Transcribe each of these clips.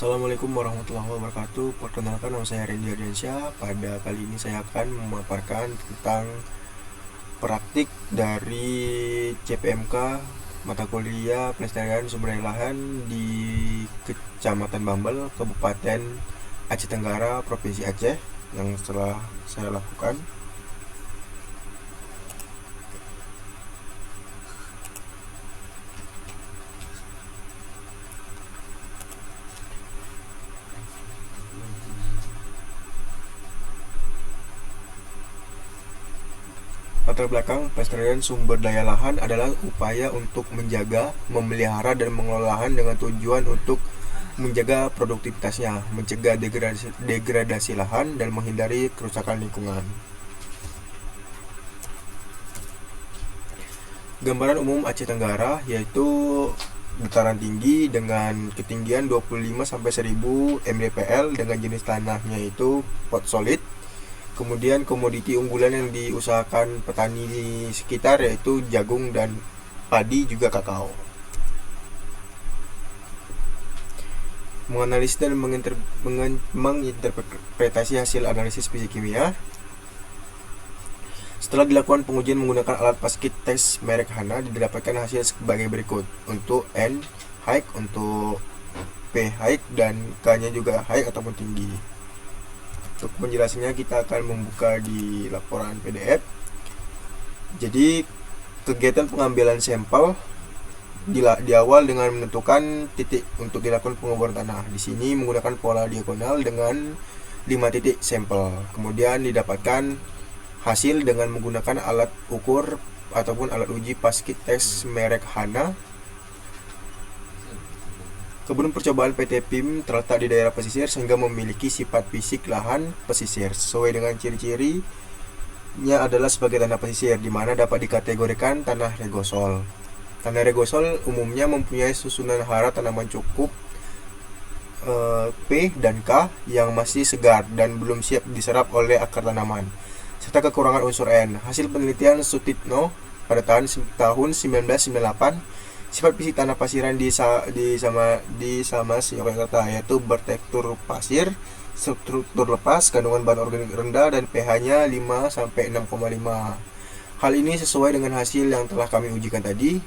Assalamualaikum warahmatullahi wabarakatuh. Perkenalkan, nama saya Randy Ardiansyah. Pada kali ini saya akan memaparkan tentang praktik dari CPMK mata kuliah pelestarian sumber daya lahan di Kecamatan Bambel, Kabupaten Aceh Tenggara, Provinsi Aceh yang setelah saya lakukan. Latar belakang pelestarian sumber daya lahan adalah upaya untuk menjaga, memelihara, dan mengelola lahan dengan tujuan untuk menjaga produktivitasnya, mencegah degradasi lahan, dan menghindari kerusakan lingkungan. Gambaran umum Aceh Tenggara yaitu dataran tinggi dengan ketinggian 25-1000 mdpl dengan jenis tanahnya itu pot solid. Kemudian komoditi unggulan yang diusahakan petani di sekitar yaitu jagung dan padi, juga kakao. Menganalisis dan menginterpretasi hasil analisis fisik kimia. Setelah dilakukan pengujian menggunakan alat paskit tes merek Hana, didapatkan hasil sebagai berikut. Untuk N high, untuk P high, dan K-nya juga high ataupun tinggi. Untuk penjelasannya kita akan membuka di laporan PDF. Jadi kegiatan pengambilan sampel di awal dengan menentukan titik untuk dilakukan pengeboran tanah. Di sini menggunakan pola diagonal dengan 5 titik sampel. Kemudian didapatkan hasil dengan menggunakan alat ukur ataupun alat uji paskit tes merek Hana. Kebun percobaan PT PIM terletak di daerah pesisir sehingga memiliki sifat fisik lahan pesisir. Sesuai dengan ciri-cirinya adalah sebagai tanah pesisir, di mana dapat dikategorikan tanah regosol. Tanah regosol umumnya mempunyai susunan hara tanaman cukup P dan K yang masih segar dan belum siap diserap oleh akar tanaman, serta kekurangan unsur N. Hasil penelitian Sutitno pada tahun 1998, sifat fisik tanah pasiran di Yogyakarta yaitu bertekstur pasir, struktur lepas, kandungan bahan organik rendah, dan pH-nya 5-6,5. Hal ini sesuai dengan hasil yang telah kami ujikan tadi,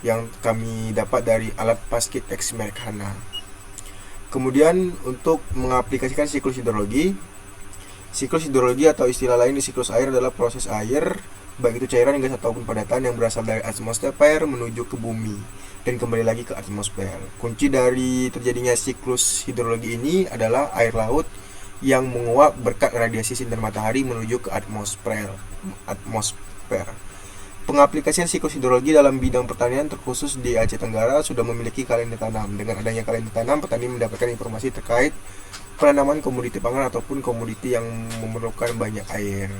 yang kami dapat dari alat paskit tes merek Hana. Kemudian untuk mengaplikasikan siklus hidrologi. Siklus hidrologi atau istilah lain di siklus air adalah proses air, baik itu cairan hingga ataupun padatan, yang berasal dari atmosfer menuju ke bumi dan kembali lagi ke atmosfer. Kunci dari terjadinya siklus hidrologi ini adalah air laut yang menguap berkat radiasi sinar matahari menuju ke atmosfer. Pengaplikasian siklus hidrologi dalam bidang pertanian terkhusus di Aceh Tenggara sudah memiliki kalender tanam. Dengan adanya kalender tanam, petani mendapatkan informasi terkait penanaman komoditi pangan ataupun komoditi yang memerlukan banyak air.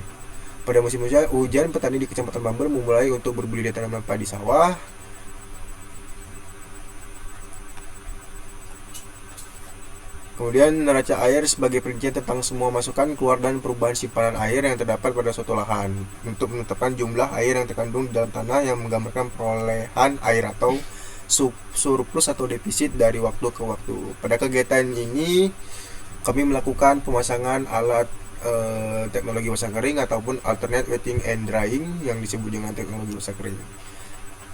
Pada musim hujan, petani di Kecamatan Bambel memulai untuk berbudidaya tanaman padi sawah. Kemudian neraca air sebagai perincian tentang semua masukan, keluar, dan perubahan simpanan air yang terdapat pada suatu lahan, untuk menetapkan jumlah air yang terkandung di dalam tanah yang menggambarkan perolehan air atau surplus atau defisit dari waktu ke waktu. Pada kegiatan ini kami melakukan pemasangan alat teknologi basah kering ataupun alternate wetting and drying yang disebut dengan teknologi basah kering.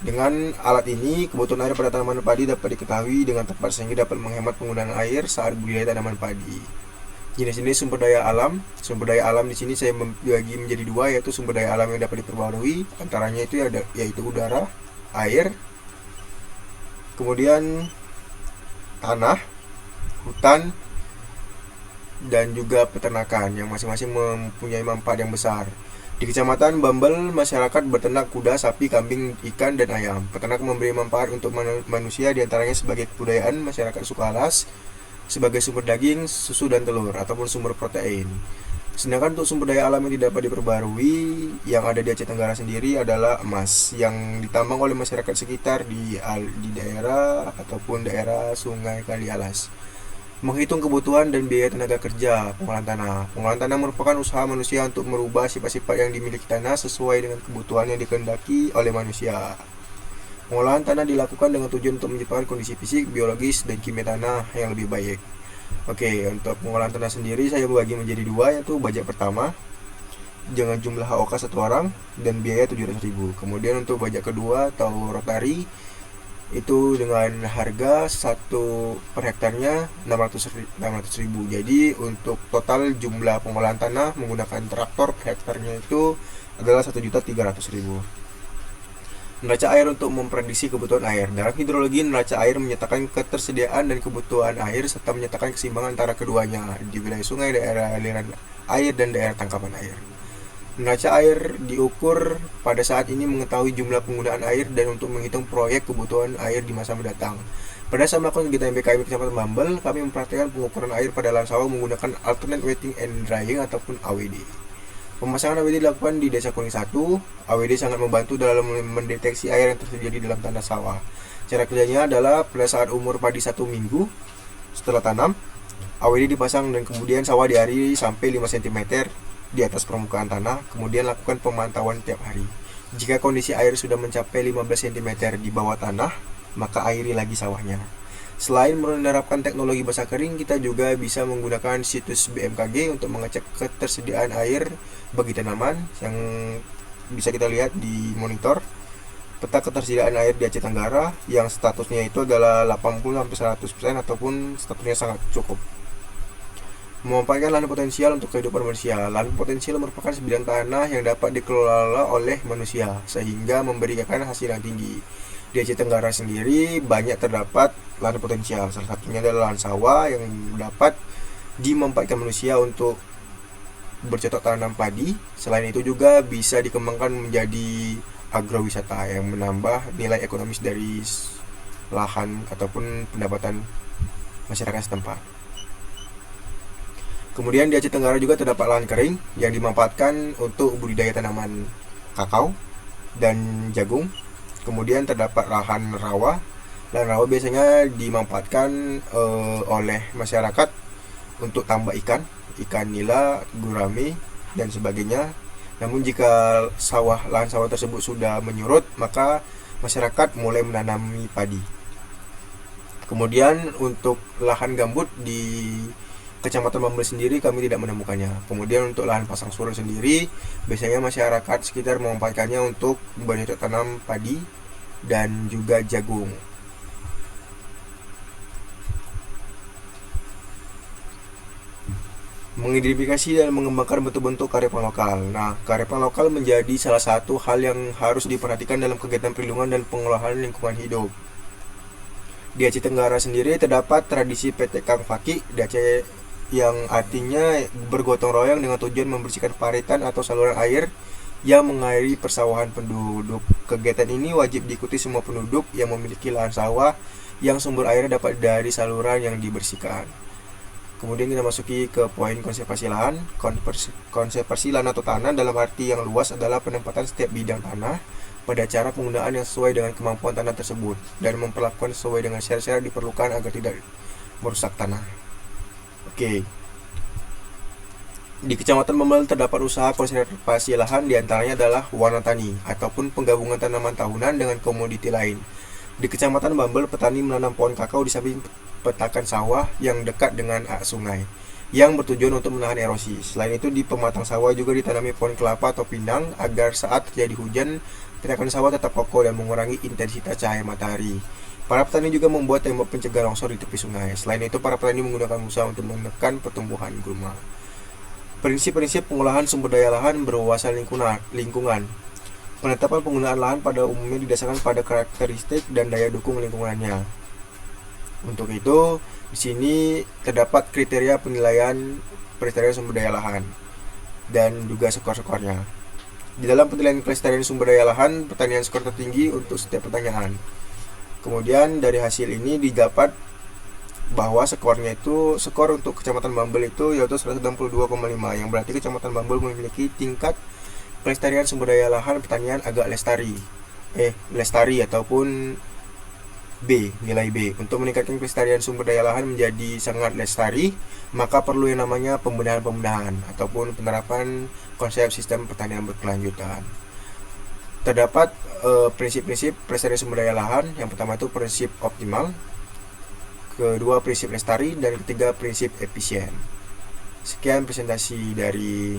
Dengan alat ini, kebutuhan air pada tanaman padi dapat diketahui dengan tepat sehingga dapat menghemat penggunaan air saat budidaya tanaman padi. Jenis-jenis sumber daya alam. Sumber daya alam di sini saya membagi menjadi dua, yaitu sumber daya alam yang dapat diperbarui, antaranya itu yaitu udara, air, kemudian tanah, hutan, dan juga peternakan yang masing-masing mempunyai manfaat yang besar. Di Kecamatan Bambel, masyarakat berternak kuda, sapi, kambing, ikan, dan ayam. Peternak memberi manfaat untuk manusia, diantaranya sebagai kebudayaan masyarakat suku Alas, sebagai sumber daging, susu, dan telur, ataupun sumber protein. Sedangkan untuk sumber daya alam yang tidak dapat diperbarui yang ada di Aceh Tenggara sendiri adalah emas, yang ditambang oleh masyarakat sekitar di daerah ataupun daerah Sungai Kali Alas. Menghitung kebutuhan dan biaya tenaga kerja pengolahan tanah. Pengolahan tanah merupakan usaha manusia untuk merubah sifat-sifat yang dimiliki tanah sesuai dengan kebutuhan yang dikehendaki oleh manusia. Pengolahan tanah dilakukan dengan tujuan untuk menciptakan kondisi fisik, biologis, dan kimia tanah yang lebih baik. Oke, untuk pengolahan tanah sendiri saya bagi menjadi dua, yaitu bajak pertama dengan jumlah HOK satu orang dan biaya 700.000. Kemudian untuk bajak kedua atau rotari itu dengan harga 1 per hektarnya 600.000. Jadi untuk total jumlah pengolahan tanah menggunakan traktor per hektarnya itu adalah 1.300.000. Neraca air untuk memprediksi kebutuhan air. Dalam hidrologi, neraca air menyatakan ketersediaan dan kebutuhan air serta menyatakan keseimbangan antara keduanya di wilayah sungai, daerah aliran air, dan daerah tangkapan air. Neraca air diukur pada saat ini mengetahui jumlah penggunaan air dan untuk menghitung proyek kebutuhan air di masa mendatang. Pada saat melakukan kegiatan BKM Kecamatan Bambel, kami mempraktikkan pengukuran air pada lahan sawah menggunakan alternate wetting and drying ataupun AWD. Pemasangan AWD dilakukan di Desa Kuning 1. AWD sangat membantu dalam mendeteksi air yang terjadi dalam tanah sawah. Cara kerjanya adalah pada saat umur padi 1 minggu setelah tanam, AWD dipasang dan kemudian sawah diairi sampai 5 cm di atas permukaan tanah, kemudian lakukan pemantauan tiap hari. Jika kondisi air sudah mencapai 15 cm di bawah tanah, maka airi lagi sawahnya. Selain menerapkan teknologi basah kering, kita juga bisa menggunakan situs BMKG untuk mengecek ketersediaan air bagi tanaman yang bisa kita lihat di monitor. Peta ketersediaan air di Aceh Tenggara yang statusnya itu adalah 80-100% ataupun statusnya sangat cukup. Memanfaatkan lahan potensial untuk kehidupan manusia. Lahan potensial merupakan sebidang tanah yang dapat dikelola oleh manusia sehingga memberikan hasil yang tinggi. Di Aceh Tenggara sendiri banyak terdapat lahan potensial. Salah satunya adalah lahan sawah yang dapat dimanfaatkan manusia untuk bercocok tanam padi. Selain itu juga bisa dikembangkan menjadi agrowisata yang menambah nilai ekonomis dari lahan ataupun pendapatan masyarakat setempat. Kemudian di Aceh Tenggara juga terdapat lahan kering yang dimanfaatkan untuk budidaya tanaman kakao dan jagung. Kemudian terdapat lahan rawa. Lahan rawa biasanya dimanfaatkan oleh masyarakat untuk tambak ikan nila, gurame, dan sebagainya. Namun jika lahan sawah tersebut sudah menyurut, maka masyarakat mulai menanami padi. Kemudian untuk lahan gambut di Kecamatan Bambel sendiri kami tidak menemukannya. Kemudian untuk lahan pasang surut sendiri, biasanya masyarakat sekitar memanfaatkannya untuk bercocok tanam padi dan juga jagung. Mengidentifikasi dan mengembangkan bentuk-bentuk kearifan lokal. Nah, kearifan lokal menjadi salah satu hal yang harus diperhatikan dalam kegiatan perlindungan dan pengolahan lingkungan hidup. Di Aceh Tenggara sendiri terdapat tradisi PT Kang Faki di Aceh yang artinya bergotong royong dengan tujuan membersihkan paritan atau saluran air yang mengairi persawahan penduduk. Kegiatan ini wajib diikuti semua penduduk yang memiliki lahan sawah yang sumber airnya dapat dari saluran yang dibersihkan. Kemudian kita masuki ke poin konservasi lahan. Konservasi lahan atau tanah dalam arti yang luas adalah penempatan setiap bidang tanah pada cara penggunaan yang sesuai dengan kemampuan tanah tersebut dan memperlakukan sesuai dengan syarat-syarat diperlukan agar tidak merusak tanah. Oke. Di Kecamatan Bambel terdapat usaha konservasi lahan, diantaranya adalah warna tani ataupun penggabungan tanaman tahunan dengan komoditi lain. Di Kecamatan Bambel, petani menanam pohon kakao di samping petakan sawah yang dekat dengan sungai yang bertujuan untuk menahan erosi. Selain itu, di pematang sawah juga ditanami pohon kelapa atau pinang agar saat terjadi hujan, petakan sawah tetap kokoh dan mengurangi intensitas cahaya matahari. Para petani juga membuat tembok pencegah longsor di tepi sungai. Selain itu, para petani menggunakan usaha untuk menekan pertumbuhan gulma. Prinsip-prinsip pengolahan sumber daya lahan berwawasan lingkungan. Penetapan penggunaan lahan pada umumnya didasarkan pada karakteristik dan daya dukung lingkungannya. Untuk itu, di sini terdapat kriteria penilaian sumber daya lahan dan juga skor-skornya. Di dalam penilaian kelestarian sumber daya lahan, pertanian skor tertinggi untuk setiap pertanyaan. Kemudian dari hasil ini didapat bahwa skor untuk Kecamatan Bambel itu yaitu 162,5, yang berarti Kecamatan Bambel memiliki tingkat pelestarian sumber daya lahan pertanian agak lestari ataupun B, nilai B. Untuk meningkatkan pelestarian sumber daya lahan menjadi sangat lestari, maka perlu yang namanya pembenahan ataupun penerapan konsep sistem pertanian berkelanjutan. Terdapat prinsip-prinsip pelestarian sumber daya lahan. Yang pertama itu prinsip optimal, kedua prinsip lestari, dan ketiga prinsip efisien. Sekian presentasi dari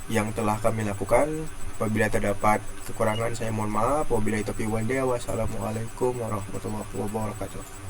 yang telah kami lakukan. Apabila terdapat kekurangan saya mohon maaf. Wabillahi taufiq wal hidayah. Wassalamualaikum warahmatullahi wabarakatuh.